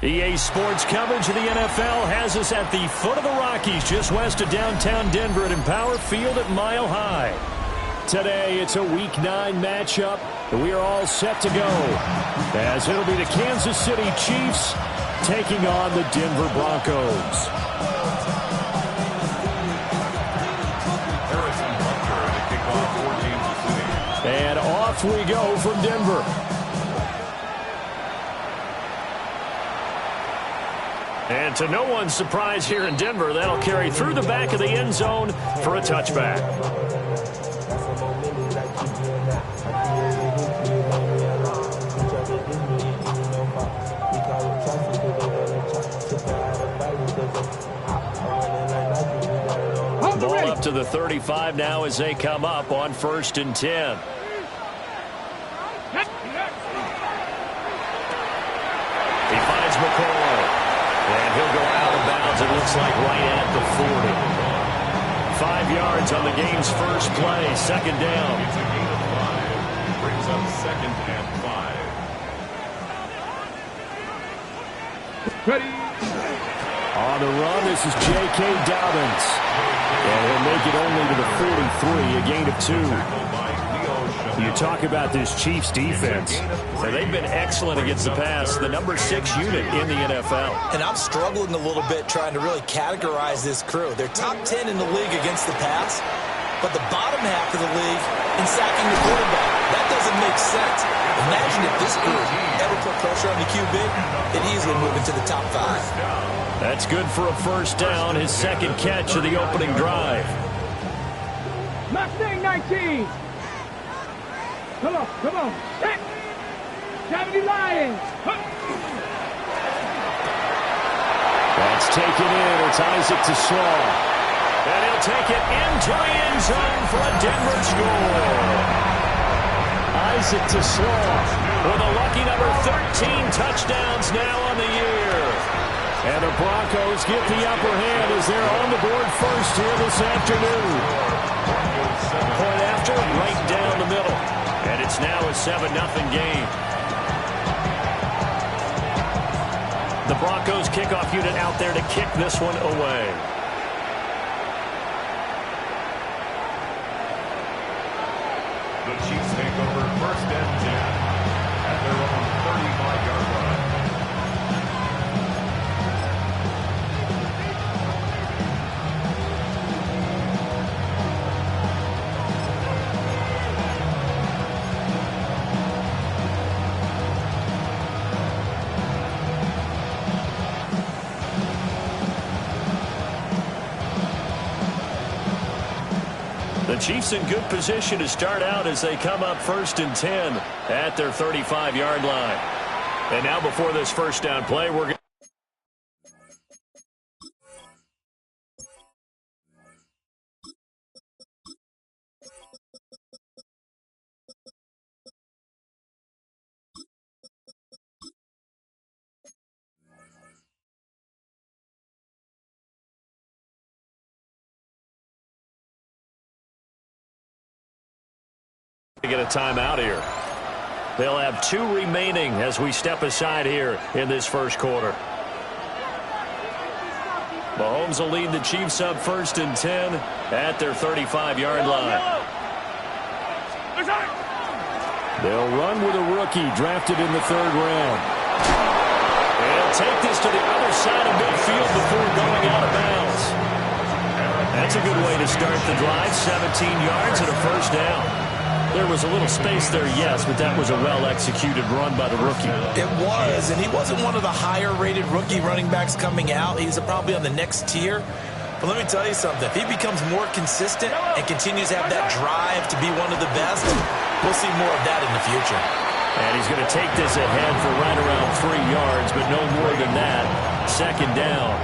EA Sports coverage of the NFL has us at the foot of the Rockies, just west of downtown Denver at Empower Field at Mile High. Today, it's a Week 9 matchup, and we are all set to go, as it'll be the Kansas City Chiefs taking on the Denver Broncos. And off we go from Denver. And to no one's surprise here in Denver, that'll carry through the back of the end zone for a touchback. Ball up to the 35 now as they come up on 1st and 10. He finds McCoy. And he'll go out of bounds, it looks like right at the 40. 5 yards on the game's first play, 2nd down. It's a gain of 5. Brings up 2nd and 5. Ready. On the run, this is J.K. Dobbins. And he'll make it only to the 43, a gain of 2. You talk about this Chiefs defense. So they've been excellent against the pass, the number 6 unit in the NFL. And I'm struggling a little bit trying to really categorize this crew. They're top 10 in the league against the pass, but the bottom half of the league in sacking the quarterback. That doesn't make sense. Imagine if this group ever put pressure on the QB, it'd easily move into the top 5. That's good for a 1st down, his 2nd catch of the opening drive. Mustang 19. Come on, come on. Set. 70 Lions. That's taken in. It's Isaac TeSlaa. And he'll take it into the end zone for a Denver score. Isaac TeSlaa with a lucky number 13 touchdowns now on the year. And the Broncos get the upper hand as they're on the board first here this afternoon. Point after, right down the middle. And it's now a 7-0 game. The Broncos kickoff unit out there to kick this one away. The Chiefs take over 1st and 10 at their own 35-yard line. The Chiefs in good position to start out as they come up 1st and 10 at their 35-yard line. And now before this 1st down play, we're going to get a timeout here. They'll have 2 remaining as we step aside here in this 1st quarter. Mahomes will lead the Chiefs up 1st and 10 at their 35-yard line. They'll run with a rookie drafted in the 3rd round. And he'll take this to the other side of midfield before going out of bounds. That's a good way to start the drive. 17 yards and a 1st down. There was a little space there, yes, but that was a well-executed run by the rookie. It was, and he wasn't one of the higher-rated rookie running backs coming out. He's probably on the next tier. But let me tell you something. If he becomes more consistent and continues to have that drive to be one of the best, we'll see more of that in the future. And he's going to take this ahead for right around 3 yards, but no more than that. 2nd down.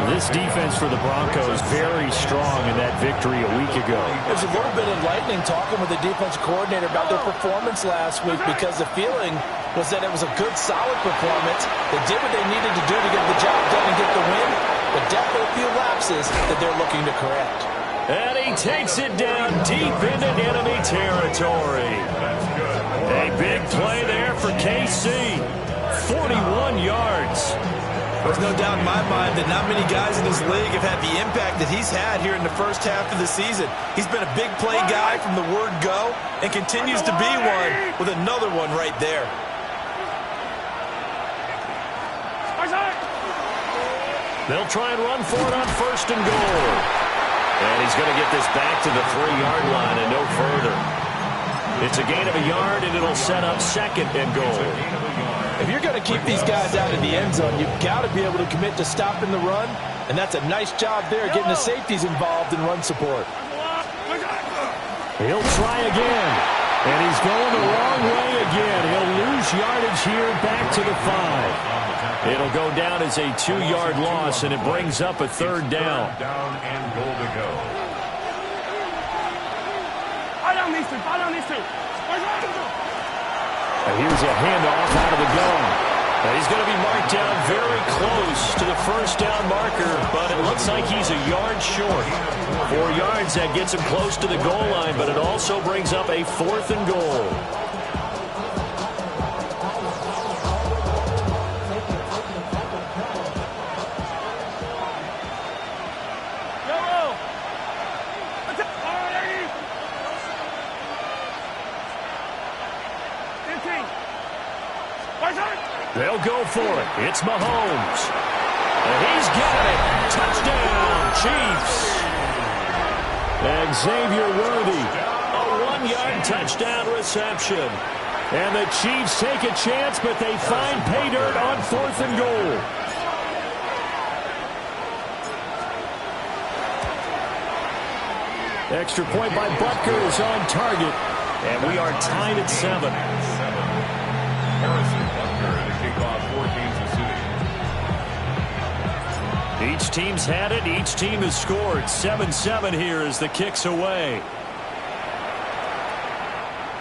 This defense for the Broncos very strong in that victory a week ago. It was a little bit enlightening talking with the defense coordinator about their performance last week because the feeling was that it was a good, solid performance. They did what they needed to do to get the job done and get the win, but definitely a few lapses that they're looking to correct. And he takes it down deep into enemy territory. A big play there for KC. 41 yards. There's no doubt in my mind that not many guys in this league have had the impact that he's had here in the first half of the season. He's been a big play guy from the word go and continues to be one with another one right there. They'll try and run for it on 1st and goal. And he's going to get this back to the 3-yard line and no further. It's a gain of a yard, and it'll set up 2nd and goal. If you're going to keep these guys out of the end zone, you've got to be able to commit to stopping the run, and that's a nice job there getting the safeties involved in run support. He'll try again, and he's going the wrong way again. He'll lose yardage here back to the 5. It'll go down as a 2-yard loss, and it brings up a 3rd down. Down and goal to go. Follow these two. And here's a handoff out of the gun. And he's going to be marked down very close to the 1st down marker, but it looks like he's a yard short. 4 yards, that gets him close to the goal line, but it also brings up a 4th and goal. They'll go for it. It's Mahomes. And he's got it. Touchdown, Chiefs. And Xavier Worthy, a 1-yard touchdown reception. And the Chiefs take a chance, but they find pay dirt on 4th and goal. Extra point by Butker is on target. And we are tied at 7. Harrison Butker to kick off 4 games this inning. Each team's had it. Each team has scored. 7-7 here as the kick's away.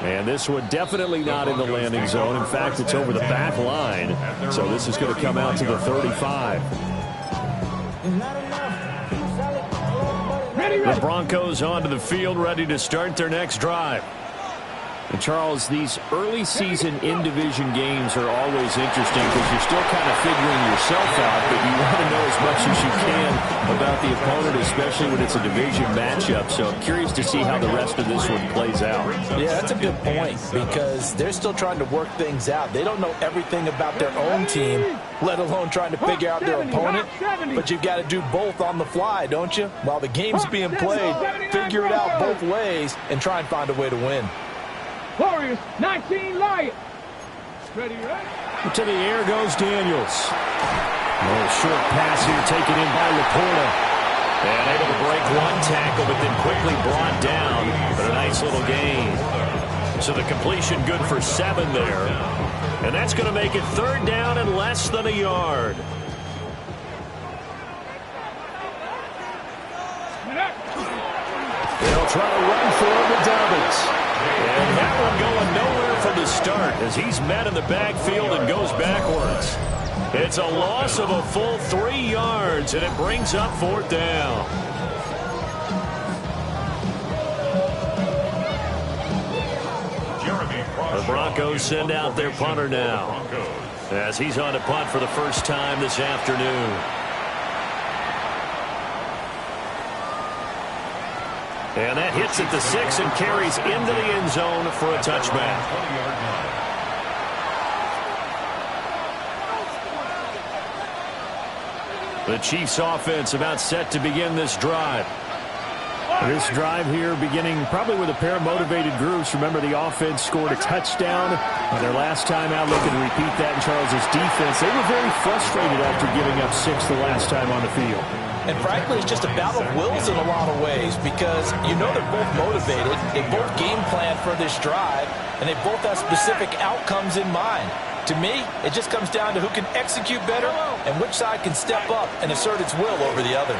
And this one definitely not in the landing zone. In fact, it's over the back line. So this is going to come out to the 35. The Broncos onto the field, ready to start their next drive. And Charles, these early season in-division games are always interesting because you're still kind of figuring yourself out, but you want to know as much as you can about the opponent, especially when it's a division matchup. So I'm curious to see how the rest of this one plays out. Yeah, that's a good point because they're still trying to work things out. They don't know everything about their own team, let alone trying to figure out their opponent. But you've got to do both on the fly, don't you? While the game's being played, figure it out both ways and try and find a way to win. Warriors, 19 Lions. Ready, right? To the air goes Daniels. A little short pass here taken in by Laporta. And able to break one tackle, but then quickly brought down. But a nice little gain. So the completion good for 7 there. And that's going to make it 3rd down and less than a yard. They'll try to run for it with Dobbins. And that one going nowhere from the start as he's met in the backfield and goes backwards. It's a loss of a full 3 yards, and it brings up 4th down. The Broncos send out their punter now as he's on to punt for the first time this afternoon. And that hits at the 6 and carries into the end zone for a touchback. The Chiefs offense about set to begin this drive. This drive here beginning probably with a pair of motivated groups. Remember, the offense scored a touchdown on their last time out. Looking to repeat that in Charles's defense. They were very frustrated after giving up 6 the last time on the field. And frankly, it's just a battle of wills in a lot of ways because you know they're both motivated. They both game plan for this drive, and they both have specific outcomes in mind. To me, it just comes down to who can execute better and which side can step up and assert its will over the other.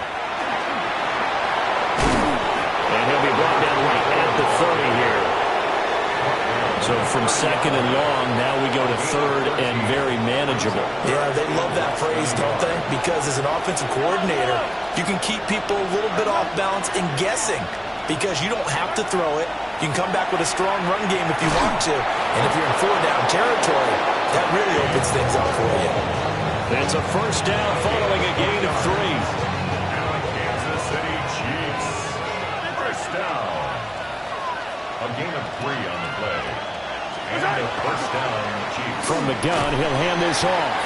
And he'll be brought down right at the 30 here. So from 2nd and long, now we go to 3rd and very manageable. Yeah, they love that phrase, don't they? Because as an offensive coordinator, you can keep people a little bit off balance and guessing because you don't have to throw it. You can come back with a strong run game if you want to. And if you're in 4-down territory, that really opens things up for you. It's a first down following a gain of 3. And the Kansas City Chiefs. First down. A gain of 3 on the play. And a first down, Chiefs. From the gun, he'll hand this off.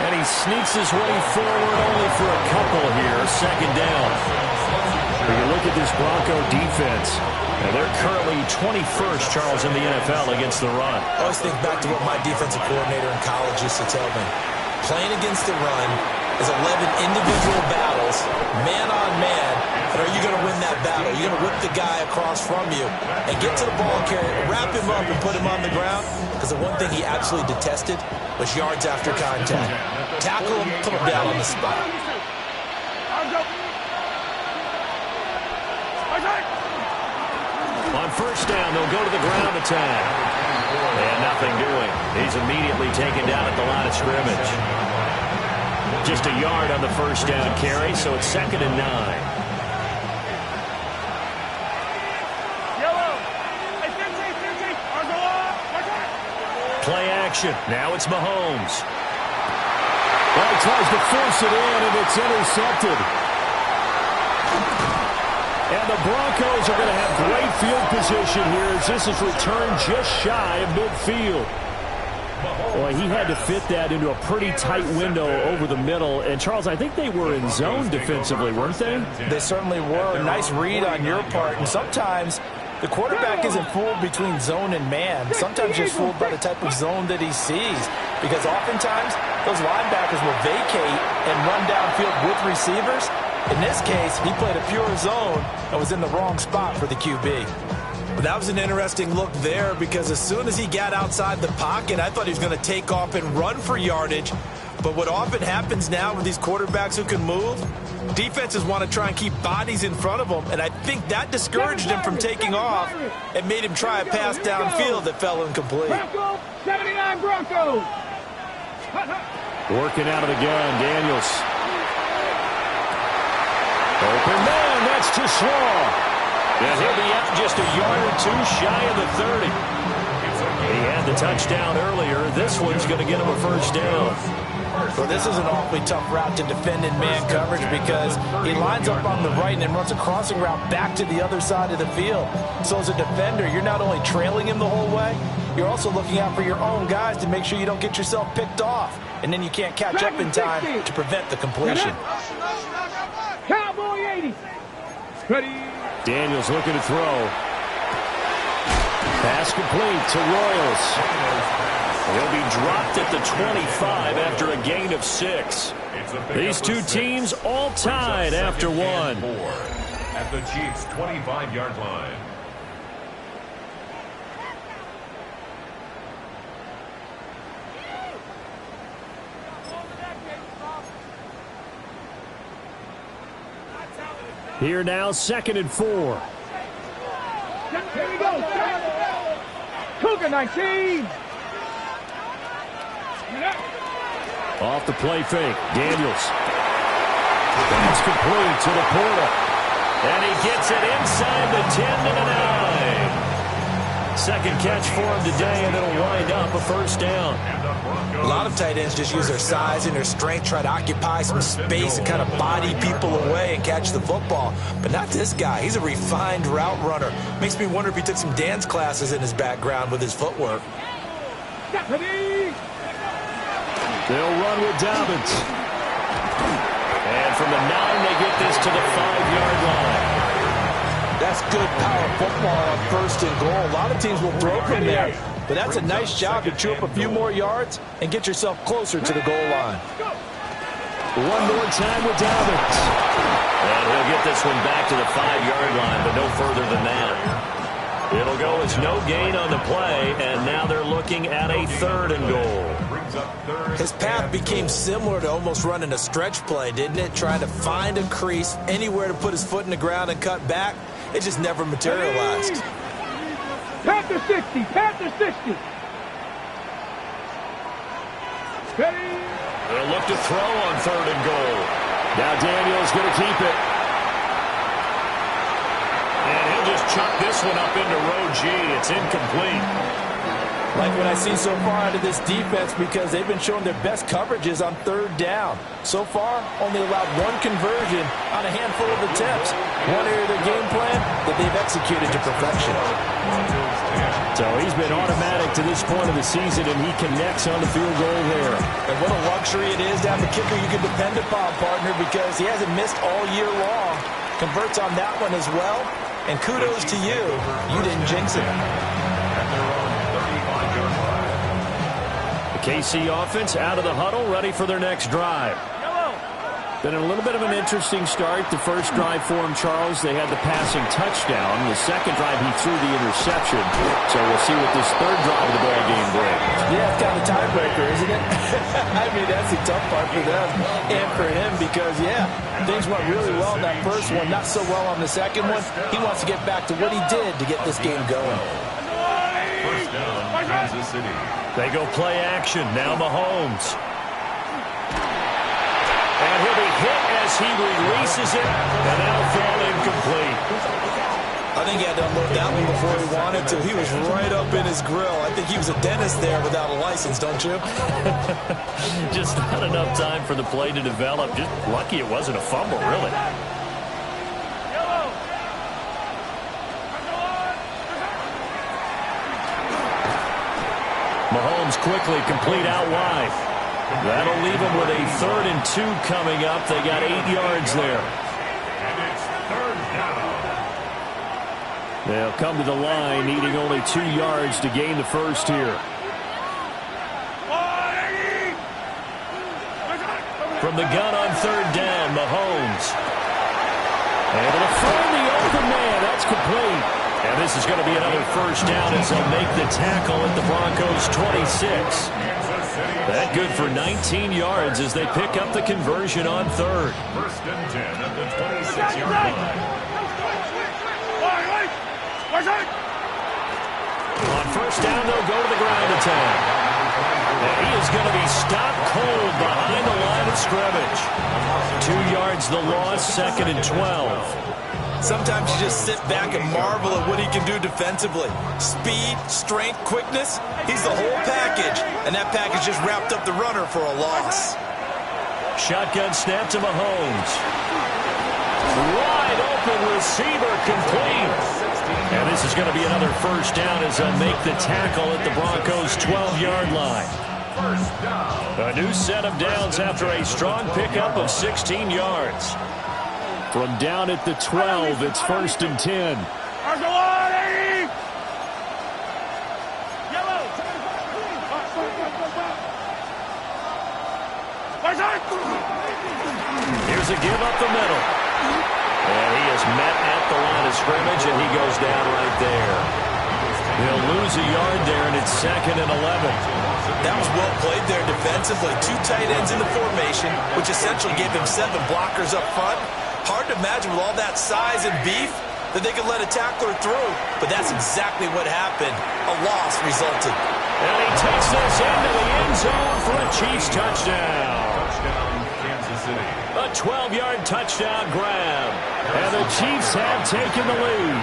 And he sneaks his way forward only for a couple here. Second down. When you look at this Bronco defense, and they're currently 21st, Charles, in the NFL against the run. I always think back to what my defensive coordinator in college used to tell me. Playing against the run is 11 individual battles, man on man, and are you going to win that battle? Are you going to whip the guy across from you and get to the ball carrier, wrap him up and put him on the ground? Because the one thing he absolutely detested was yards after contact. Tackle him, put him down on the spot. On first down, they'll go to the ground attack. And nothing doing. He's immediately taken down at the line of scrimmage. Just a yard on the first down carry, so it's 2nd and 9. Play action. Now it's Mahomes. Well, he tries to force it in, and it's intercepted. And the Broncos are going to have great field position here as this is returned just shy of midfield. Boy, he had to fit that into a pretty tight window over the middle. And, Charles, I think they were in zone defensively, weren't they? They certainly were. Nice read on your part. And sometimes the quarterback isn't fooled between zone and man. Sometimes just fooled by the type of zone that he sees. Because oftentimes those linebackers will vacate and run downfield with receivers. In this case, he played a pure zone and was in the wrong spot for the QB. But that was an interesting look there because as soon as he got outside the pocket, I thought he was going to take off and run for yardage. But what often happens now with these quarterbacks who can move, defenses want to try and keep bodies in front of them, and I think that discouraged him from taking off and made him try a pass downfield that fell incomplete. 79 Broncos. Working out of the gun, Daniels. Open man, that's too small. And he'll be out just a yard or two shy of the 30. He had the touchdown earlier. This one's going to get him a first down. Well, this is an awfully tough route to defend in man coverage because he lines up on the right and then runs a crossing route back to the other side of the field. So as a defender, you're not only trailing him the whole way, you're also looking out for your own guys to make sure you don't get yourself picked off. And then you can't catch up in time to prevent the completion. Cowboy 80. Ready. Daniels looking to throw. Pass complete to Royals. He'll be dropped at the 25 after a gain of 6. These two teams all tied after one. At the Chiefs' 25-yard line. Here now, 2nd and 4. Here we go. Cougar 19. Off the play fake, Daniels. That's complete to the portal. And he gets it inside the 10 to the 9. Second catch for him today, and it'll wind up a first down. A lot of tight ends just use their size and their strength, try to occupy some space and kind of body people away and catch the football. But not this guy. He's a refined route runner. Makes me wonder if he took some dance classes in his background with his footwork. They'll run with Dobbins. And from the 9, they get this to the 5-yard line. That's good power football on 1st and goal. A lot of teams will throw from there, but that's a nice job to chew up a few more yards and get yourself closer to the goal line. One more time with Dobbins. And he'll get this one back to the 5-yard line, but no further than that. It'll go as no gain on the play, and now they're looking at a 3rd and goal. His path became similar to almost running a stretch play, didn't it? Trying to find a crease, anywhere to put his foot in the ground and cut back. It just never materialized. Panther 60. Panther 60. Ready. They'll look to throw on 3rd and goal. Now Daniels going to keep it. And he'll just chuck this one up into row G. It's incomplete. Like what I see so far out of this defense, because they've been showing their best coverages on third down. So far, only allowed one conversion on a handful of attempts. One area of their game plan that they've executed to perfection. So he's been automatic to this point of the season, and he connects on the field goal there. And what a luxury it is to have a kicker you can depend upon, partner, because he hasn't missed all year long. Converts on that one as well. And kudos to you. You didn't jinx it. The KC offense out of the huddle, ready for their next drive. Been a little bit of an interesting start. The first drive for him, Charles, they had the passing touchdown. The second drive, he threw the interception. So we'll see what this third drive of the ball game brings. Yeah, it's kind of a tiebreaker, isn't it? I mean, that's the tough part for them and for him because, yeah, things went really well in that first one, not so well on the second one. He wants to get back to what he did to get this game going. First down, Kansas City. They go play action. Now Mahomes. And he'll be hit as he releases it, and that'll fall incomplete. I think he had to unload that one before he wanted to. He was right up in his grill. I think he was a dentist there without a license, don't you? Just not enough time for the play to develop. Just lucky it wasn't a fumble, really. Mahomes quickly complete out wide. That'll leave them with a 3rd and 2 coming up. They got 8 yards there. And it's third down. They'll come to the line, needing only 2 yards to gain the first here. From the gun on 3rd down, Mahomes. Able to find the open man. That's complete. And this is going to be another first down as they'll make the tackle at the Broncos' 26. That good for 19 yards as they pick up the conversion on 3rd. First and 10 at the 26-yard line. On first down, they'll go to the ground attack. And he is going to be stopped cold behind the line of scrimmage. 2 yards the loss, 2nd and 12. Sometimes you just sit back and marvel at what he can do defensively. Speed, strength, quickness, he's the whole package. And that package just wrapped up the runner for a loss. Shotgun snap to Mahomes. Wide open receiver complete. And this is going to be another first down as they'll make the tackle at the Broncos' 12-yard line. First down. A new set of downs after a strong pickup of 16 yards. From down at the 12, it's 1st and 10. Here's a give up the middle. And he is met at the line of scrimmage, and he goes down right there. They'll lose a yard there, and it's 2nd and 11. That was well played there defensively. 2 tight ends in the formation, which essentially gave him 7 blockers up front. Hard to imagine with all that size and beef that they could let a tackler through. But that's exactly what happened. A loss resulted. And he takes this into the end zone for a Chiefs touchdown. Touchdown, Kansas City. A 12-yard touchdown grab. And the Chiefs have taken the lead.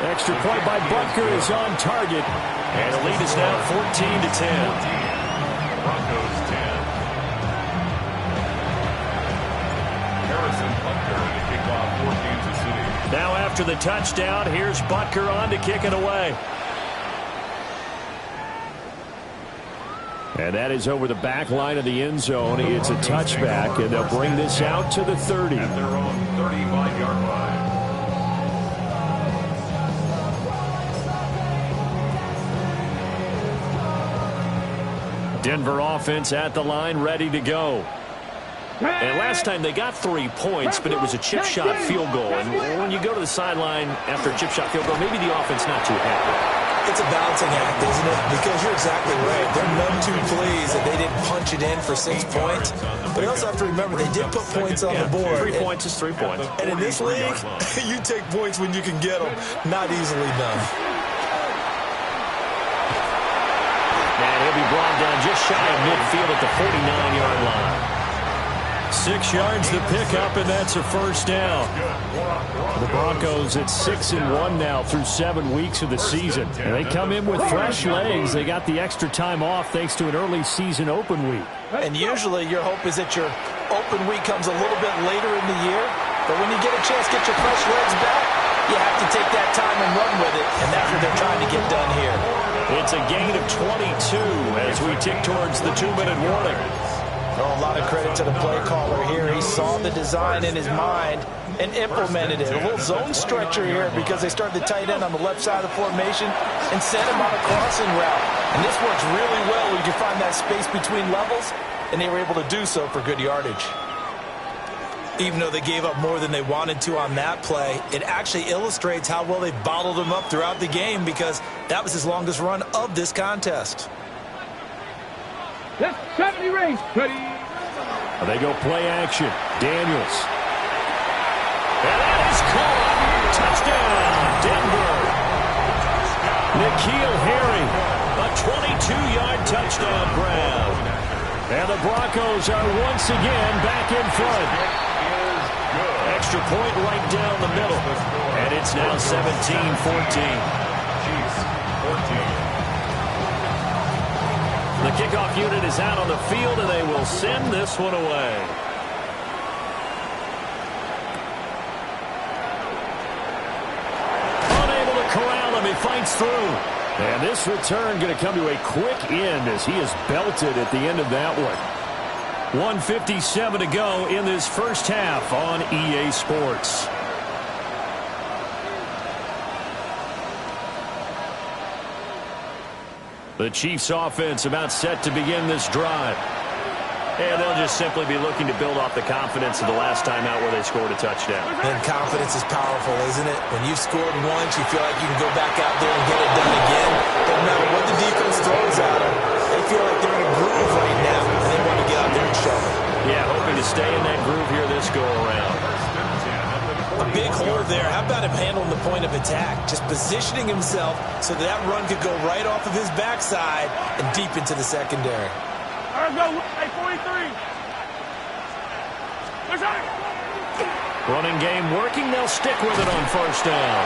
Extra point by Butker is on target. And the lead is now 14-10. Broncos 10. Harrison Butker to kick off for Kansas City. Now after the touchdown, here's Butker on to kick it away. And that is over the back line of the end zone. It's a touchback, and they'll bring this out to the 30. At their own 35-yard line. Denver offense at the line, ready to go. And last time they got 3 points, but it was a chip shot field goal. And when you go to the sideline after a chip shot field goal, maybe the offense not too happy. It's a balancing act, isn't it? Because you're exactly right. They're none too pleased that they didn't punch it in for 6 points. But you also have to remember they did put points on the board. 3 points is 3 points. And in this league, you take points when you can get them. Not easily done. And he'll be brought down just shy of midfield at the 49-yard line. 6 yards to pick up, and that's a first down. The Broncos at 6-1 now through 7 weeks of the season. And they come in with fresh legs. They got the extra time off thanks to an early season open week. And usually your hope is that your open week comes a little bit later in the year. But when you get a chance to get your fresh legs back, you have to take that time and run with it. And that's what they're trying to get done here. It's a gain of 22 as we tick towards the 2-minute warning. Oh, a lot of credit to the play caller here. He saw the design in his mind and implemented it. A little zone stretcher here because they started the tight end on the left side of the formation and sent him on a crossing route. And this works really well when you find that space between levels, and they were able to do so for good yardage. Even though they gave up more than they wanted to on that play, it actually illustrates how well they bottled them up throughout the game because that was his longest run of this contest. That's 70 range. Ready. They go play action. Daniels. And that is caught. Touchdown, Denver. N'Keal Harry, a 22-yard touchdown grab. And the Broncos are once again back in front. Extra point right down the middle. And it's now 17-14. The kickoff unit is out on the field, and they will send this one away. Unable to corral him. He fights through. And this return going to come to a quick end as he is belted at the end of that one. 1:57 to go in this first half on EA Sports. The Chiefs offense about set to begin this drive. And they'll just simply be looking to build off the confidence of the last time out where they scored a touchdown. And confidence is powerful, isn't it? When you've scored once, you feel like you can go back out there and get it done again. No matter what the defense throws at them, they feel like they're in a groove right now, and they want to get out there and show it. Yeah, hoping to stay in that groove here this go-around. A big hole there. How about him handling the point of attack? Just positioning himself so that run could go right off of his backside and deep into the secondary. All right, go. Hey, 43. Running game working. They'll stick with it on first down.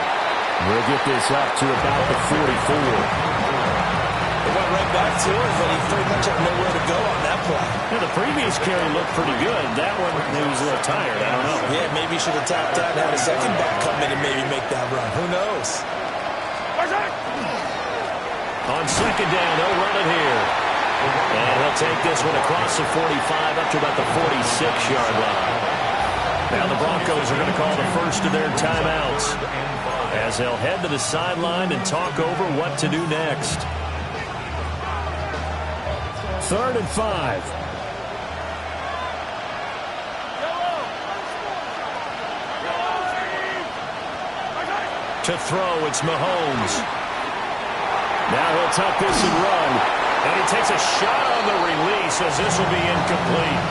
We'll get this up to about the 44. They went right back to it, but he pretty much had nowhere to go on that play. Yeah, the previous carry looked pretty good. That one, he was a little tired. I don't know. Yeah, maybe he should have tapped out and had a second back come in and maybe make that run. Who knows? On second down, they'll run it here. And he'll take this one across the 45 up to about the 46-yard line. Now the Broncos are going to call the first of their timeouts as they'll head to the sideline and talk over what to do next. 3rd and 5. To throw, it's Mahomes. Now he'll tuck this and run. And he takes a shot on the release as this will be incomplete.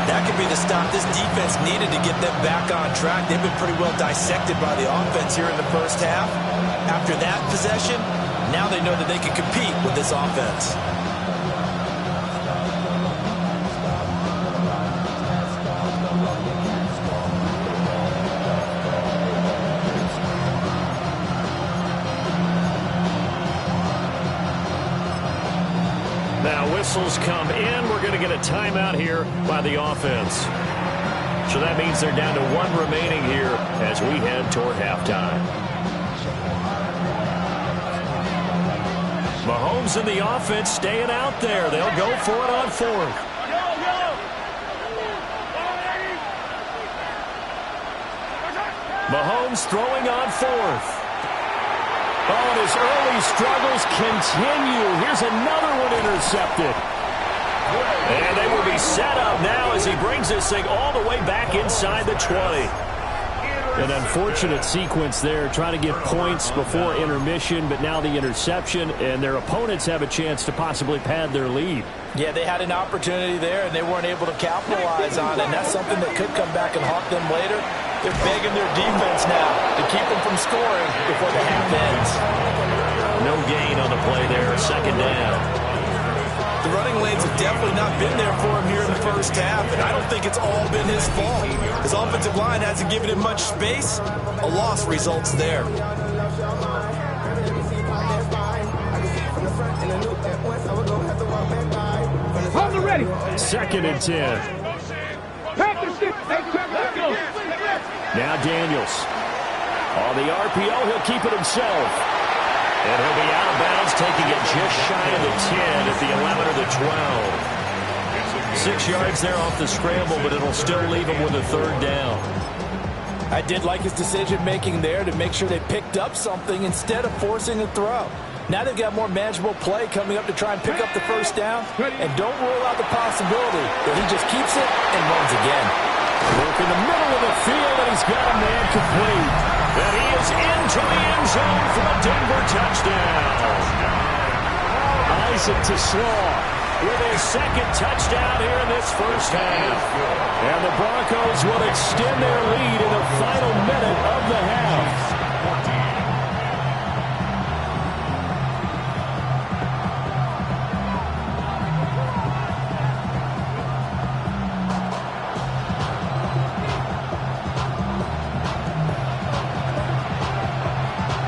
That could be the stop this defense needed to get them back on track. They've been pretty well dissected by the offense here in the first half. After that possession, now they know that they can compete with this offense. Now whistles come in. We're going to get a timeout here by the offense. So that means they're down to 1 remaining here as we head toward halftime. Mahomes and the offense staying out there. They'll go for it on 4th. Mahomes throwing on 4th. Oh, and his early struggles continue. Here's another one intercepted. And they will be set up now as he brings this thing all the way back inside the 20. An unfortunate sequence there, trying to get points before intermission, but now the interception, and their opponents have a chance to possibly pad their lead. Yeah, they had an opportunity there, and they weren't able to capitalize on it, and that's something that could come back and haunt them later. They're begging their defense now to keep them from scoring before the half ends. No gain on the play there, second down. The running lanes have definitely not been there for him here in the first half, and I don't think it's all been his fault. His offensive line hasn't given him much space. A loss results there. Hold the ready. 2nd and 10. Pack the shit. Let's go. Now Daniels. On the RPO, he'll keep it himself. And he'll be out of bounds, taking it just shy of the 10 at the 11 or the 12. 6 yards there off the scramble, but it'll still leave him with a 3rd down. I did like his decision-making there to make sure they picked up something instead of forcing a throw. Now they've got more manageable play coming up to try and pick up the 1st down. And don't rule out the possibility that he just keeps it and runs again. Work in the middle of the field, and he's got a man complete. And he is into the end zone for a Denver touchdown. Isaac TeSlaa with his 2nd touchdown here in this first half. And the Broncos will extend their lead in the final minute of the half.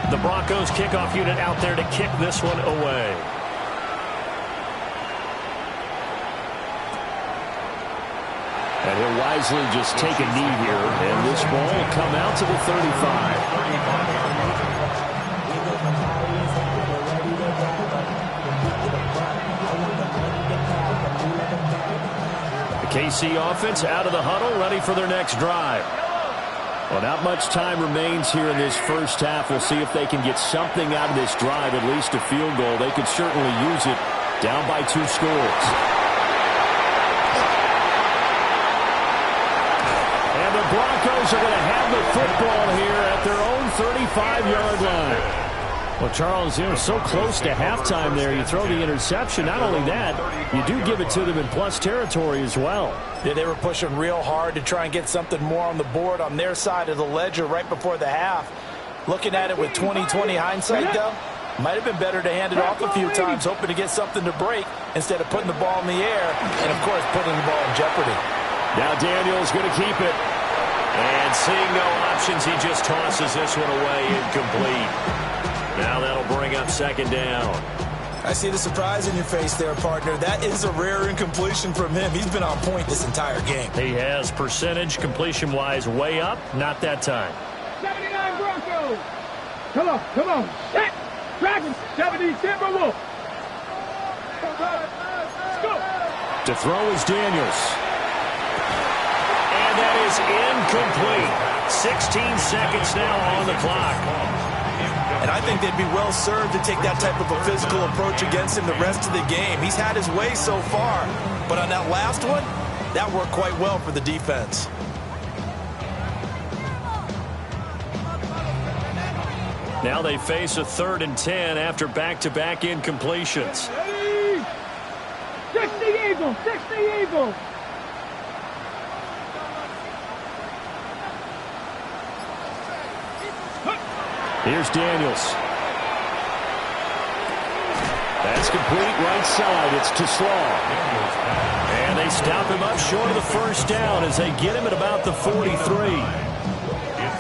The Broncos kickoff unit out there to kick this one away. And he'll wisely just take a knee here, and this ball will come out to the 35. The KC offense out of the huddle, ready for their next drive. Well, not much time remains here in this first half. We'll see if they can get something out of this drive, at least a field goal. They could certainly use it down by 2 scores. And the Broncos are going to have the football here at their own 35-yard line. Well, Charles, you're so close to halftime there. You throw the interception. Not only that, you do give it to them in plus territory as well. Yeah, they were pushing real hard to try and get something more on the board on their side of the ledger right before the half. Looking at it with 20/20 hindsight, though, might have been better to hand it off a few times, hoping to get something to break instead of putting the ball in the air and, of course, putting the ball in jeopardy. Now Daniels going to keep it. And seeing no options, he just tosses this one away, incomplete. Now that'll bring up 2nd down. I see the surprise in your face there, partner. That is a rare incompletion from him. He's been on point this entire game. He has percentage completion-wise way up. Not that time. 79 Broncos. Come on. Set. Dragon. 70 Timberwolves. Let's go. To throw is Daniels. And that is incomplete. 16 seconds now on the clock. And I think they'd be well served to take that type of a physical approach against him the rest of the game. He's had his way so far. But on that last one, that worked quite well for the defense. Now they face a 3rd and 10 after back-to-back incompletions. 60 Eagles. 60 Eagles. Here's Daniels. That's complete right side. It's TeSlaa. And they stop him up short of the 1st down as they get him at about the 43.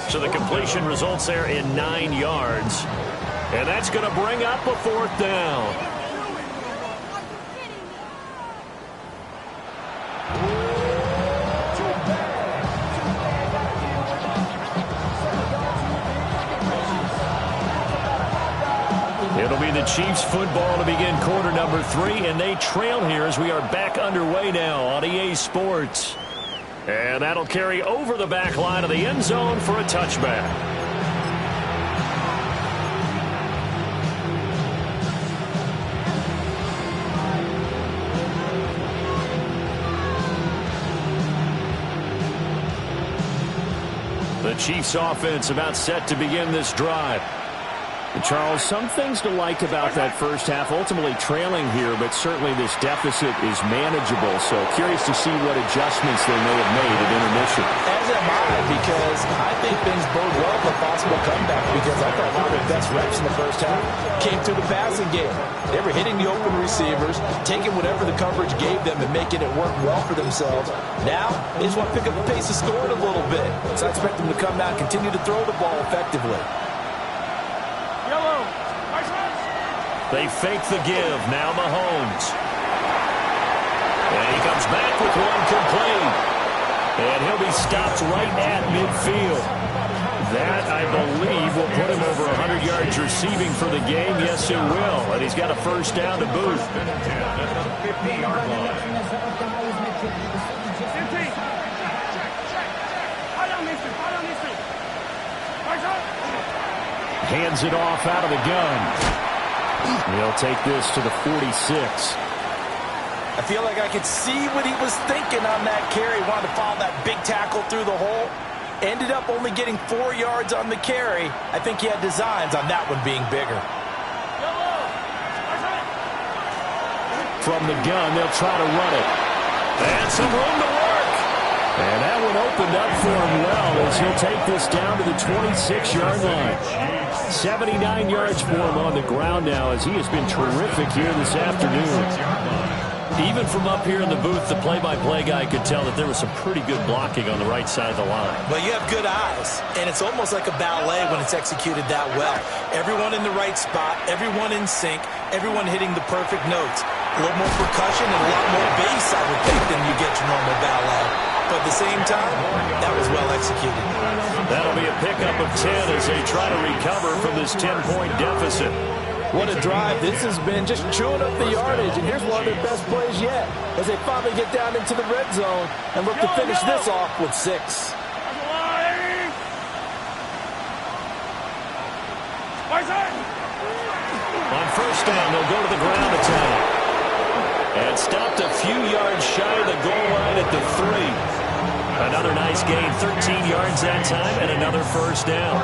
So the completion results there in 9 yards. And that's going to bring up a 4th down. It'll be the Chiefs football to begin quarter number 3, and they trail here as we are back underway now on EA Sports. And that'll carry over the back line of the end zone for a touchback. The Chiefs offense about set to begin this drive. And Charles, some things to like about that first half. Ultimately trailing here, but certainly this deficit is manageable. So curious to see what adjustments they may have made at intermission. As am I, because I think things bode well for possible comeback, because I thought one of the best reps in the first half came through the passing game. They were hitting the open receivers, taking whatever the coverage gave them and making it work well for themselves. Now, they just want to pick up the pace of scoring a little bit. So I expect them to come out and continue to throw the ball effectively. They fake the give. Now Mahomes. And he comes back with one complete. And he'll be stopped right at midfield. That, I believe, will put him over 100 yards receiving for the game. Yes, it will. And he's got a first down to boot. Hands it off out of the gun. He'll take this to the 46. I feel like I could see what he was thinking on that carry. Wanted to follow that big tackle through the hole. Ended up only getting 4 yards on the carry. I think he had designs on that one being bigger. From the gun, they'll try to run it. And some room to work. And that one opened up for him well as he'll take this down to the 26-yard line. 79 yards for him on the ground now as he has been terrific here this afternoon. Even from up here in the booth, the play-by-play guy could tell that there was some pretty good blocking on the right side of the line. Well, you have good eyes, and it's almost like a ballet when it's executed that well. Everyone in the right spot, everyone in sync, everyone hitting the perfect notes. A little more percussion and a lot more bass, I would think, than you get to normal ballet. But at the same time, that was well executed. That'll be a pickup of 10 as they try to recover from this 10-point deficit. What a drive. This has been just chewing up the yardage, and here's one of their best plays yet as they finally get down into the red zone and look to finish this off with 6. On first down, they'll go to the ground attack. And stopped a few yards shy of the goal line at the 3. Another nice gain, 13 yards that time, and another first down.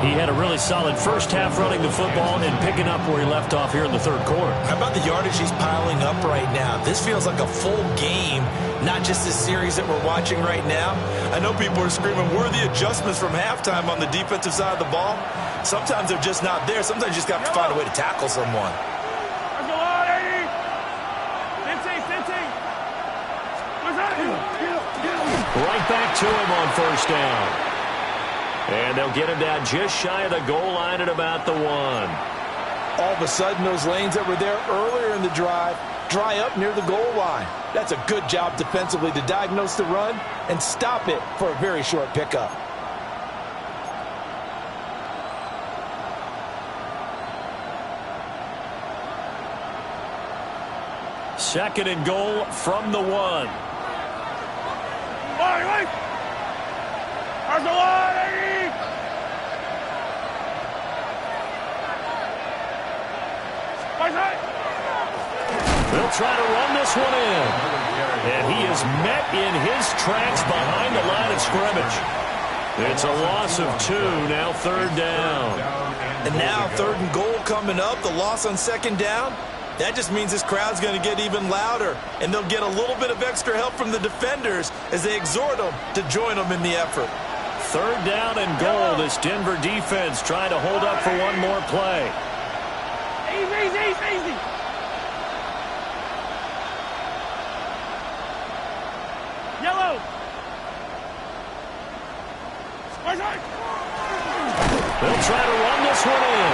He had a really solid first half running the football and picking up where he left off here in the third quarter. How about the yardage he's piling up right now? This feels like a full game, not just the series that we're watching right now. I know people are screaming, where are the adjustments from halftime on the defensive side of the ball? Sometimes they're just not there. Sometimes you just have to find a way to tackle someone. Right back to him on first down. And they'll get him down just shy of the goal line at about the 1. All of a sudden, those lanes that were there earlier in the drive dry up near the goal line. That's a good job defensively to diagnose the run and stop it for a very short pickup. Second and goal from the 1. They'll try to run this one in. And he is met in his tracks behind the line of scrimmage. It's a loss of 2, now third down. And now third and goal coming up, the loss on second down. That just means this crowd's going to get even louder, and they'll get a little bit of extra help from the defenders as they exhort them to join them in the effort. Third down and goal. This Denver defense trying to hold up for one more play. Easy. Yellow. They'll try to run this one in.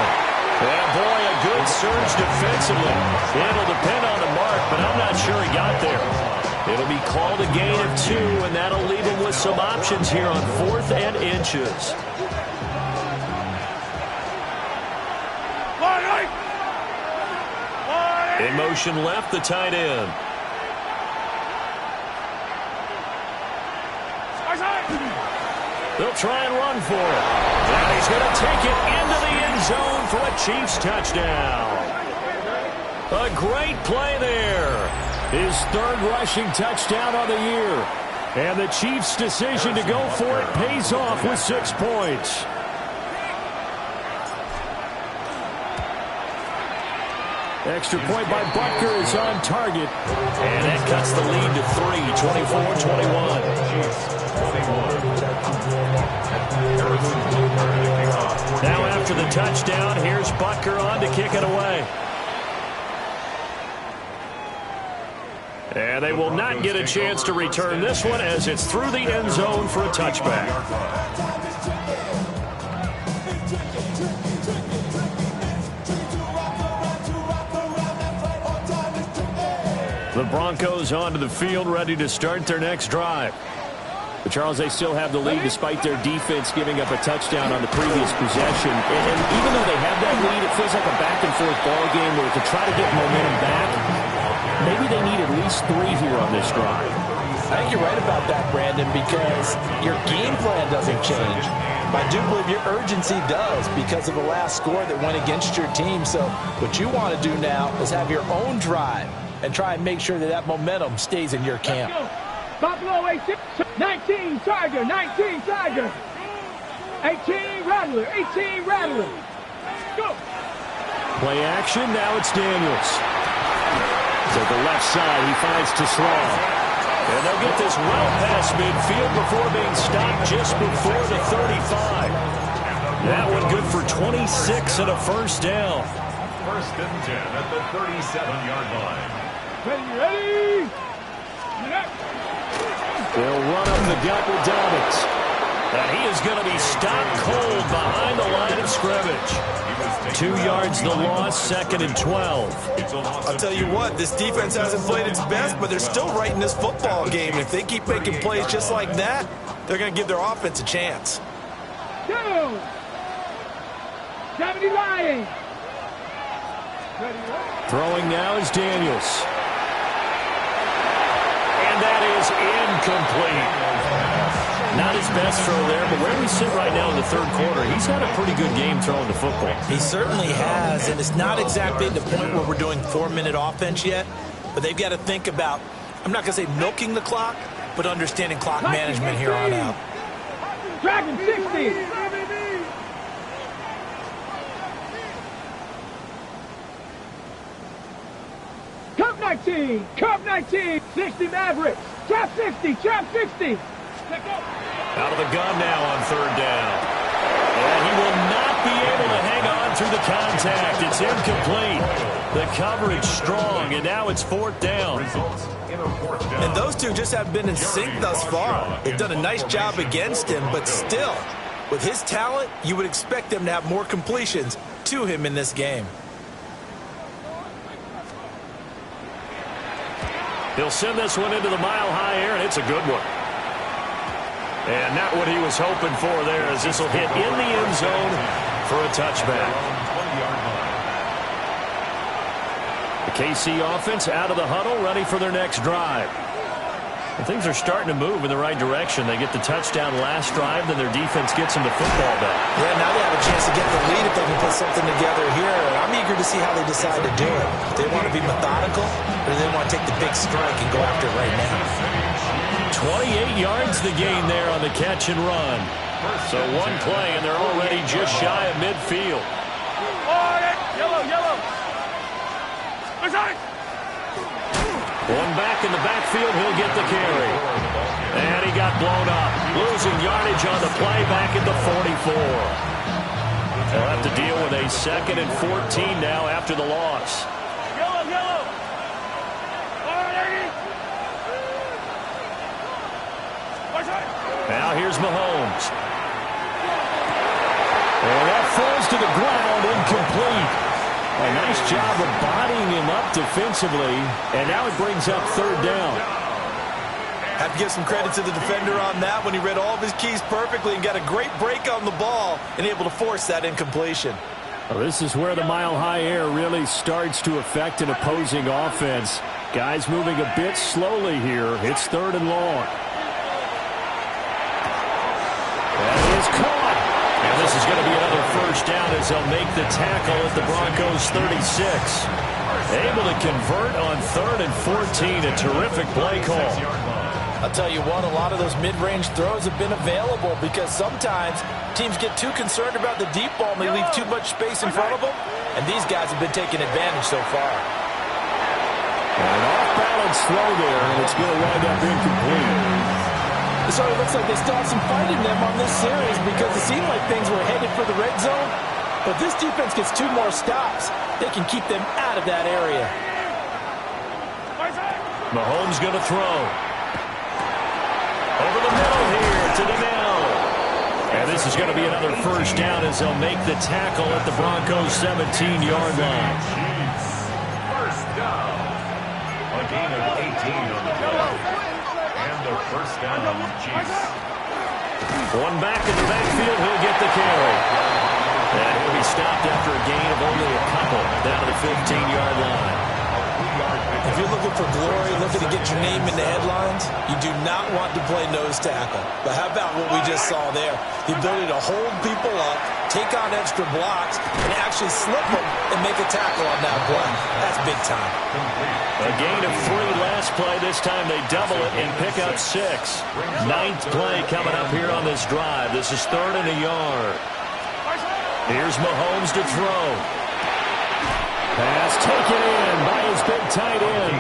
Yeah, boy, a good surge defensively. It'll depend on the mark, but I'm not sure he got there. It'll be called a gain of 2, and that'll leave him with some options here on 4th and inches. In motion left, the tight end. They'll try and run for it. And he's going to take it into the end zone for a Chiefs touchdown. A great play there. His third rushing touchdown on the year. And the Chiefs' decision to go for it pays off with 6 points. Extra point by Butker is on target. And that cuts the lead to 3, 24-21. Now after the touchdown, here's Butker on to kick it away. And they will not get a chance to return this one as it's through the end zone for a touchback. The Broncos onto the field, ready to start their next drive. But Charles, they still have the lead despite their defense giving up a touchdown on the previous possession. And even though they have that lead, it feels like a back-and-forth ball game where to try to get momentum back, maybe they need at least 3 here on this drive. I think you're right about that, Brandon, because your game plan doesn't change. But I do believe your urgency does because of the last score that went against your team. So what you want to do now is have your own drive and try and make sure that that momentum stays in your camp. Buffalo 18, 19 Tiger, 19 Tiger. 18 Rattler, 18 Rattler. Go. Play action, now it's Daniels. To the left side, he finds Teslam. And they'll get this well past midfield before being stopped just before the 35. That one good for 26 and a first down. First and 10 at the 37-yard line. Ready? They'll run up the gut with Dobbins. And he is going to be stopped cold behind the line of scrimmage. 2 yards the loss, 2nd and 12. I'll tell you what, this defense hasn't played its best, but they're still right in this football game. If they keep making plays just like that, they're going to give their offense a chance. Go. 70 Lions. Throwing now is Daniels. And that is incomplete. Not his best throw there, but where we sit right now in the third quarter, he's had a pretty good game throwing the football. He certainly has, and it's not exactly at the point where we're doing 4-minute offense yet, but they've got to think about, I'm not going to say milking the clock, but understanding clock management here on out. Dragon 60. Cup 19, Cup 19, 60 Mavericks, trap 60, trap 60. Out of the gun now on third down. And he will not be able to hang on through the contact. It's incomplete. The coverage strong, and now it's 4th down. And those two just have been in sync thus far. They've done a nice job against him, but still, with his talent, you would expect them to have more completions to him in this game. He'll send this one into the mile-high air, and it's a good one. And not what he was hoping for there, as this will hit in the end zone for a touchback. The KC offense out of the huddle, ready for their next drive. And things are starting to move in the right direction. They get the touchdown last drive, then their defense gets them the football back. Yeah, now they have a chance to get the lead if they can put something together here. I'm eager to see how they decide to do it. Do they want to be methodical, or do they want to take the big strike and go after it right now? 28 yards the gain there on the catch and run. So one play, and they're already just shy of midfield. Yellow. One back in the backfield, he'll get the carry. And he got blown up. Losing yardage on the play back at the 44. They'll have to deal with a 2nd and 14 now after the loss. Yellow. Now here's Mahomes. And that falls to the ground, incomplete. A nice job of bodying him up defensively, and now it brings up 3rd down. Have to give some credit to the defender on that when he read all of his keys perfectly and got a great break on the ball and able to force that incompletion. Well, this is where the mile-high air really starts to affect an opposing offense. Guys moving a bit slowly here. It's 3rd and long. That is caught. And this is going to be another first down as they'll make the tackle at the Broncos 36. Able to convert on 3rd and 14. A terrific play call. I'll tell you what, a lot of those mid-range throws have been available because sometimes teams get too concerned about the deep ball and they leave too much space in front of them, and these guys have been taking advantage so far. An off-balance throw there, and it's going to wind up incomplete. It already looks like they still have some fight in them on this series because it seemed like things were headed for the red zone. But this defense gets 2 more stops. They can keep them out of that area. Mahomes going to throw. Over the middle here to Donnell. And this is going to be another first down as they'll make the tackle at the Broncos' 17-yard line. First down. A gain of 18 on the play. And the first down, Chiefs. One back in the backfield, he'll get the carry. And he'll be stopped after a gain of only a couple down to the 15-yard line. If you're looking for glory, looking to get your name in the headlines, you do not want to play nose tackle. But how about what we just saw there? The ability to hold people up, take on extra blocks, and actually slip them and make a tackle on that play. That's big time. A gain of 3 last play. This time they double it and pick up 6. 9th play coming up here on this drive. This is 3rd and a yard. Here's Mahomes to throw. Pass taken in by his big tight end.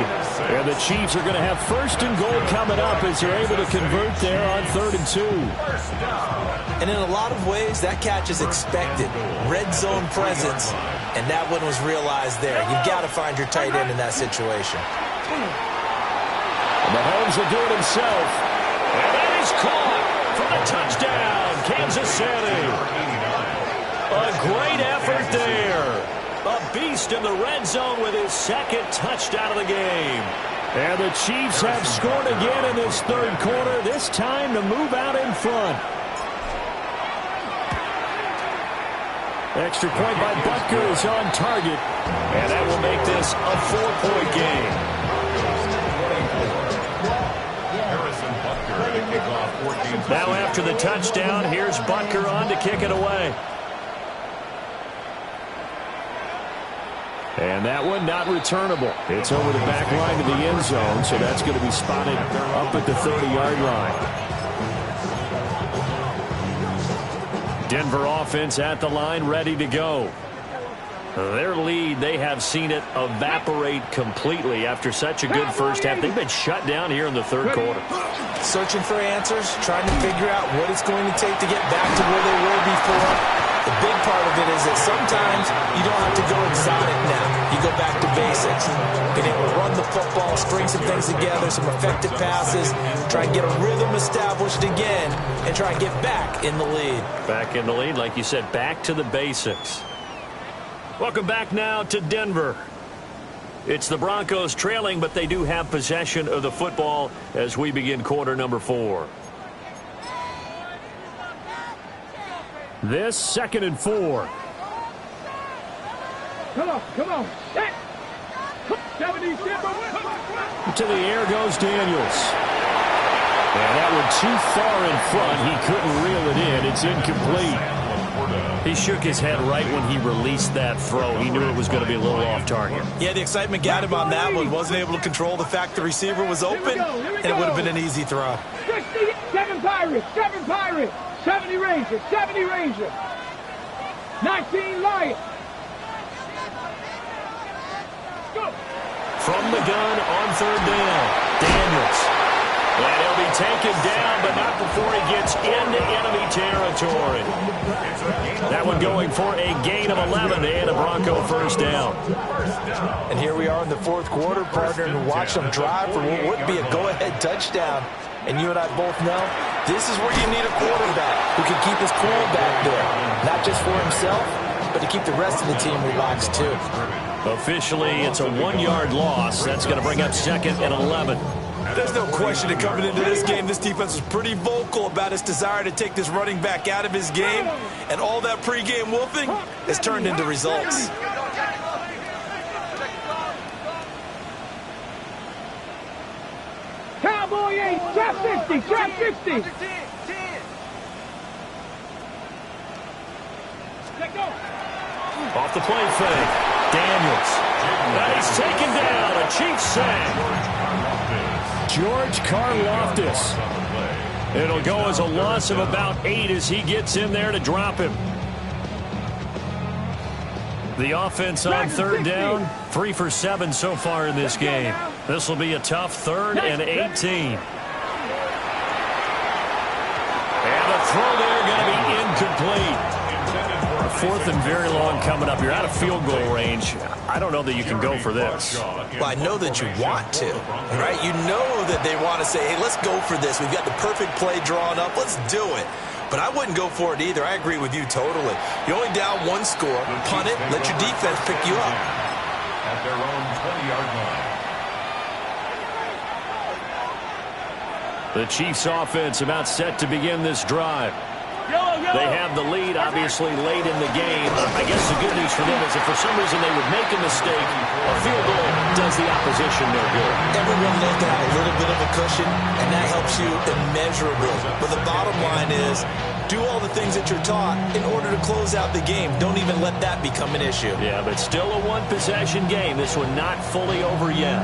And the Chiefs are going to have 1st and goal coming up as they're able to convert there on 3rd and 2. And in a lot of ways, that catch is expected. Red zone presence, and that one was realized there. You've got to find your tight end in that situation. Mahomes will do it himself. And that is caught for the touchdown, Kansas City. A great effort there. A beast in the red zone with his 2nd touchdown of the game. And the Chiefs have scored again in this 3rd quarter, this time to move out in front. Extra point by Butker is on target. And that will make this a 4-point game. Now after the touchdown, here's Butker on to kick it away. And that one not returnable. It's over the back line to the end zone, so that's going to be spotted up at the 30-yard line. Denver offense at the line, ready to go. Their lead, they have seen it evaporate completely after such a good first half. They've been shut down here in the 3rd quarter. Searching for answers, trying to figure out what it's going to take to get back to where they were before. The big part of it is that sometimes you don't have to go exotic now. You go back to basics. Being able to run the football, string some things together, some effective passes, try and get a rhythm established again, and try and get back in the lead. Back in the lead, like you said, back to the basics. Welcome back now to Denver. It's the Broncos trailing, but they do have possession of the football as we begin quarter number 4. This 2nd and 4. Come on. Set. 70, To the air goes Daniels. And that one too far in front. He couldn't reel it in. It's incomplete. He shook his head right when he released that throw. He knew it was going to be a little off target. Yeah, the excitement got him on that one. Wasn't able to control the fact the receiver was open, and it would have been an easy throw. 7 Pirates, 70 Rangers, 19 Lions. Go. From the gun on 3rd down, Daniels. And he'll be taken down, but not before he gets into enemy territory. That one going for a gain of 11 and a Bronco first down. And here we are in the 4th quarter, partner, and watch them drive for what would be a go-ahead touchdown. And you and I both know this is where you need a quarterback who can keep his cool back there. Not just for himself, but to keep the rest of the team relaxed too. Officially, it's a 1-yard loss. That's going to bring up 2nd and 11. There's no question that coming into this game, this defense was pretty vocal about its desire to take this running back out of his game. And all that pregame wolfing has turned into results. Cowboy 8, trap 50, trap 50. Let go. Off the play fake, Daniels. And he's taken down, a Chiefs sack. George Karlaftis. It'll go as a loss of about 8 as he gets in there to drop him. The offense on third down, 3 for 7 so far in this game. This will be a tough 3rd and 18. And the throw there going to be incomplete. 4th and very long coming up. You're out of field goal range. I don't know that you can go for this. Well, I know that you want to, right? You know that they want to say, hey, let's go for this. We've got the perfect play drawn up. Let's do it. But I wouldn't go for it either. I agree with you totally. You're only down 1 score. Punt it. Let your defense pick you up. At their own 20-yard line. The Chiefs offense about set to begin this drive. They have the lead, obviously, late in the game. I guess the good news for them is if for some reason they would make a mistake, a field goal does the opposition no good. Everyone loves to have a little bit of a cushion, and that helps you immeasurably. But the bottom line is, do all the things that you're taught in order to close out the game. Don't even let that become an issue. Yeah, but still a one-possession game. This one not fully over yet.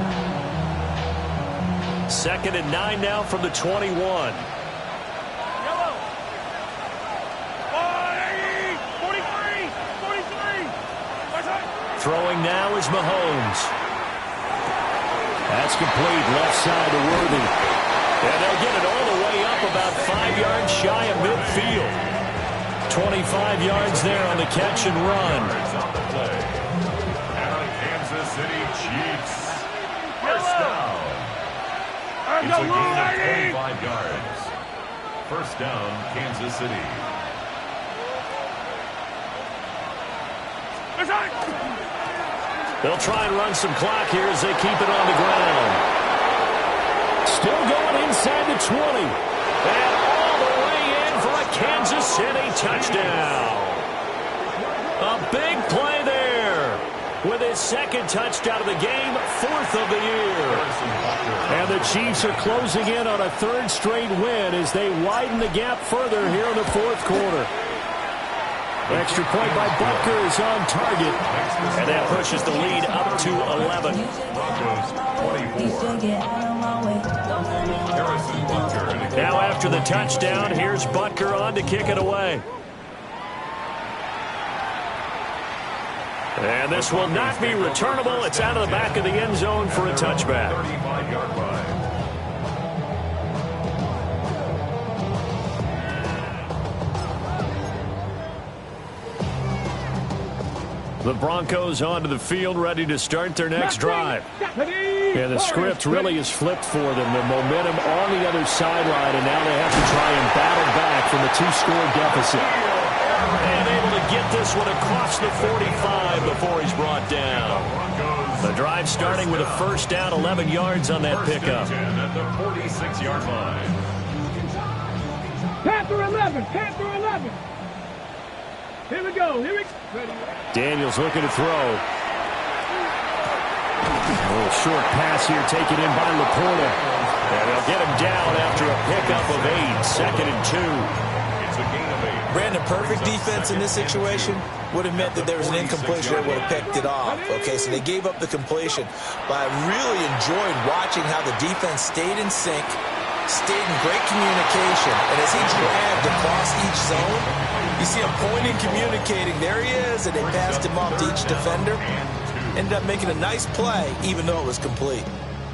2nd and 9 now from the 21. Throwing now is Mahomes. That's complete, left side to Worthy. And they'll get it all the way up about 5 yards shy of midfield. 25 yards there on the catch and run. And Kansas City Chiefs. First down. It's a gain of 25 yards. First down, Kansas City. They'll try and run some clock here as they keep it on the ground. Still going inside the 20. And all the way in for a Kansas City touchdown. A big play there. With his 2nd touchdown of the game, 4th of the year. And the Chiefs are closing in on a 3rd straight win as they widen the gap further here in the 4th quarter. Extra point by Butker is on target. And that pushes the lead up to 11. Now after the touchdown, here's Butker on to kick it away. And this will not be returnable. It's out of the back of the end zone for a touchback. 35-yard line. The Broncos onto the field, ready to start their next drive. And the script really is flipped for them. The momentum on the other sideline, and now they have to try and battle back from a 2-score deficit. And able to get this one across the 45 before he's brought down. The drive starting with a first down, 11 yards on that pickup. At the 46-yard line. Panther 11, Panther 11. Here we go, here we go. Daniels looking to throw. A little short pass here taken in by Laporta. And they'll get him down after a pickup of 8, 2nd and 2. It's a gain of 8. Brandon, perfect defense in this situation would have meant that there was an incompletion that would have picked it off. Okay, so they gave up the completion. But I really enjoyed watching how the defense stayed in sync, stayed in great communication. And as he dragged across each zone, you see him pointing, communicating. There he is, and they passed him off to each defender. Ended up making a nice play, even though it was complete.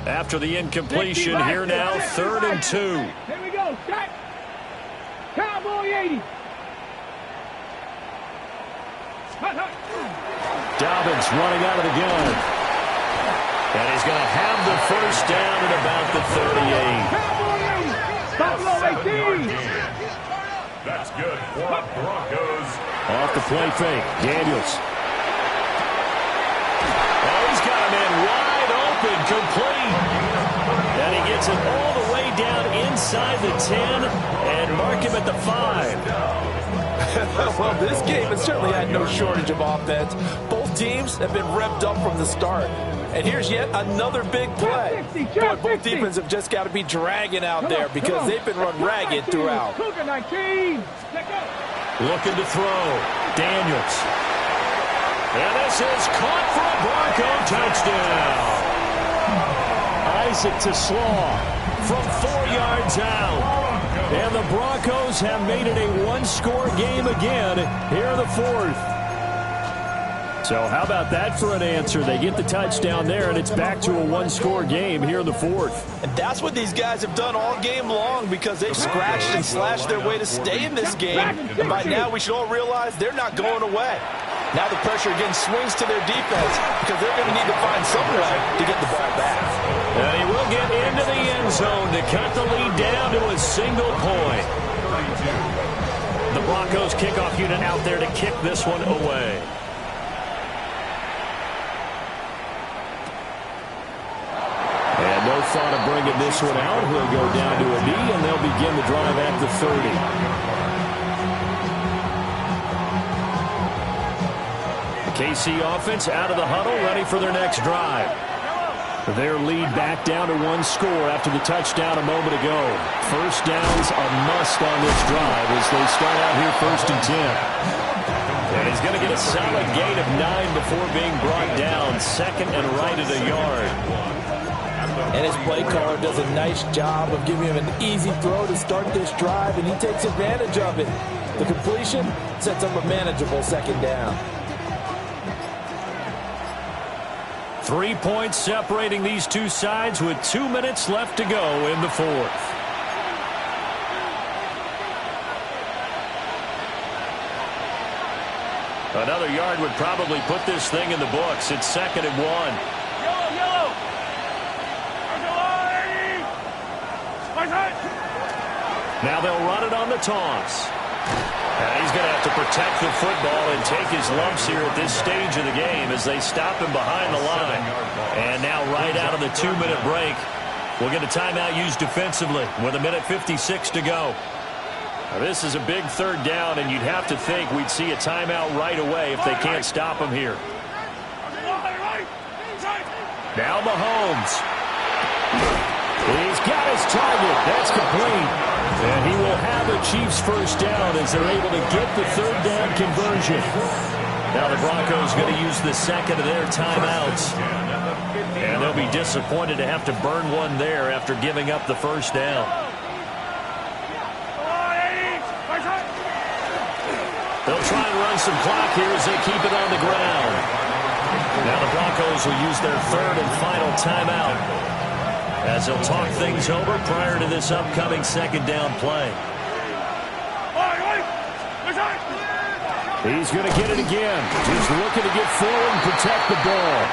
After the incompletion, here now, 3rd and 2. Here we go, shot. Cowboy 80. Dobbins running out of the gun. And he's going to have the first down at about the 38. Cowboy 80. Buffalo 18. That's good for Broncos. Off the play fake, Daniels. Oh, he's got a man wide open, complete. And he gets it all the way down inside the 10 and mark him at the 5. Well, this game has certainly had no shortage of offense. Both teams have been revved up from the start. And here's yet another big play. Boy, both defenses have just got to be dragging out there because they've been run ragged throughout. Cougar 19. Looking to throw. Daniels. And this is caught for a Bronco touchdown. Isaac to Slaw from 4 yards out. And the Broncos have made it a one-score game again here in the fourth. So how about that for an answer? They get the touchdown there, and it's back to a one-score game here in the fourth. And that's what these guys have done all game long because they've scratched and slashed their way to stay in this game. And by now, we should all realize they're not going away. Now the pressure again swings to their defense because they're going to need to find some way to get the ball back. And he will get into the end zone to cut the lead down to a single point. The Broncos kickoff unit out there to kick this one away. And no thought of bringing this one out. He'll go down to a knee, and they'll begin the drive at the 30. KC offense out of the huddle, ready for their next drive. Their lead back down to one score after the touchdown a moment ago. First down's a must on this drive as they start out here 1st and 10. And he's going to get a solid gain of 9 before being brought down. Second and right at a yard. And his play caller does a nice job of giving him an easy throw to start this drive, and he takes advantage of it. The completion sets up a manageable second down. 3 points separating these two sides with 2 minutes left to go in the fourth. Another yard would probably put this thing in the books. It's 2nd and 1. Yellow. Now they'll run it on the toss. And he's going to have to protect the football and take his lumps here at this stage of the game as they stop him behind the line. And now right out of the 2-minute break, we'll get a timeout used defensively with 1:56 to go. Now this is a big 3rd down, and you'd have to think we'd see a timeout right away if they can't stop him here. Now Mahomes. He's got his target. That's complete. And he will have a Chiefs first down as they're able to get the 3rd down conversion. Now the Broncos going to use the second of their timeouts. And they'll be disappointed to have to burn one there after giving up the first down. They'll try and run some clock here as they keep it on the ground. Now the Broncos will use their 3rd and final timeout as they'll talk things over prior to this upcoming 2nd down play. He's going to get it again. Just looking to get forward and protect the ball.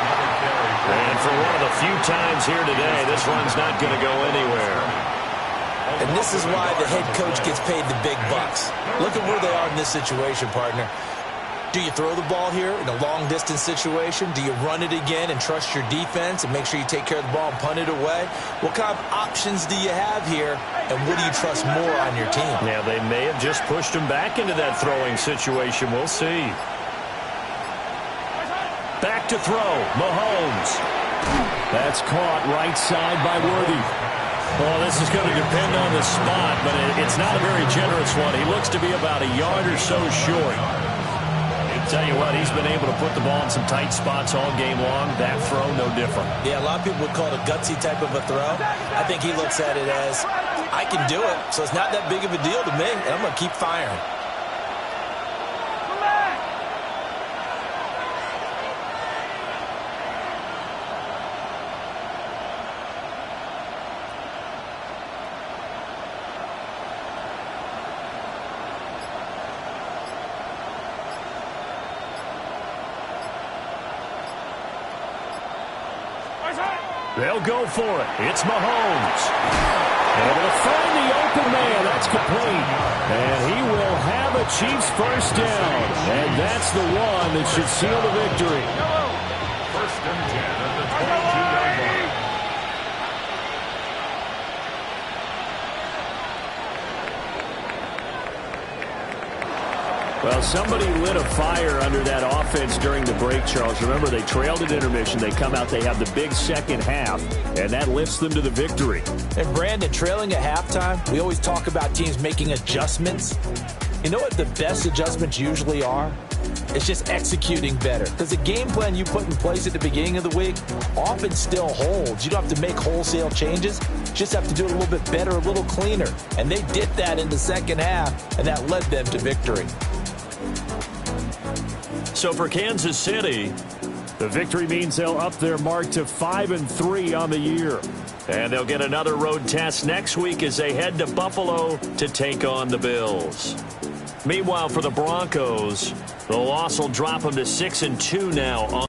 And for one of the few times here today, this run's not going to go anywhere. And this is why the head coach gets paid the big bucks. Look at where they are in this situation, partner. Do you throw the ball here in a long-distance situation? Do you run it again and trust your defense and make sure you take care of the ball and punt it away? What kind of options do you have here, and what do you trust more on your team? Yeah, they may have just pushed him back into that throwing situation. We'll see. Back to throw. Mahomes. That's caught right side by Worthy. Well, this is going to depend on the spot, but it's not a very generous one. He looks to be about a yard or so short. Tell you what, he's been able to put the ball in some tight spots all game long. That throw, no different. Yeah, a lot of people would call it a gutsy type of a throw. I think he looks at it as, I can do it, so it's not that big of a deal to me, and I'm going to keep firing. They'll go for it. It's Mahomes. Able to find the open man. That's complete. And he will have a Chiefs first down. And that's the one that should seal the victory. 1st and 10 at the 22-yard line. Well, somebody lit a fire under that offense during the break, Charles. Remember, they trailed at intermission. They come out, they have the big second half, and that lifts them to the victory. And, Brandon, trailing at halftime, we always talk about teams making adjustments. You know what the best adjustments usually are? It's just executing better. Because the game plan you put in place at the beginning of the week often still holds. You don't have to make wholesale changes. You just have to do it a little bit better, a little cleaner. And they did that in the second half, and that led them to victory. So for Kansas City, the victory means they'll up their mark to 5-3 on the year. And they'll get another road test next week as they head to Buffalo to take on the Bills. Meanwhile, for the Broncos, the loss will drop them to 6-2 now.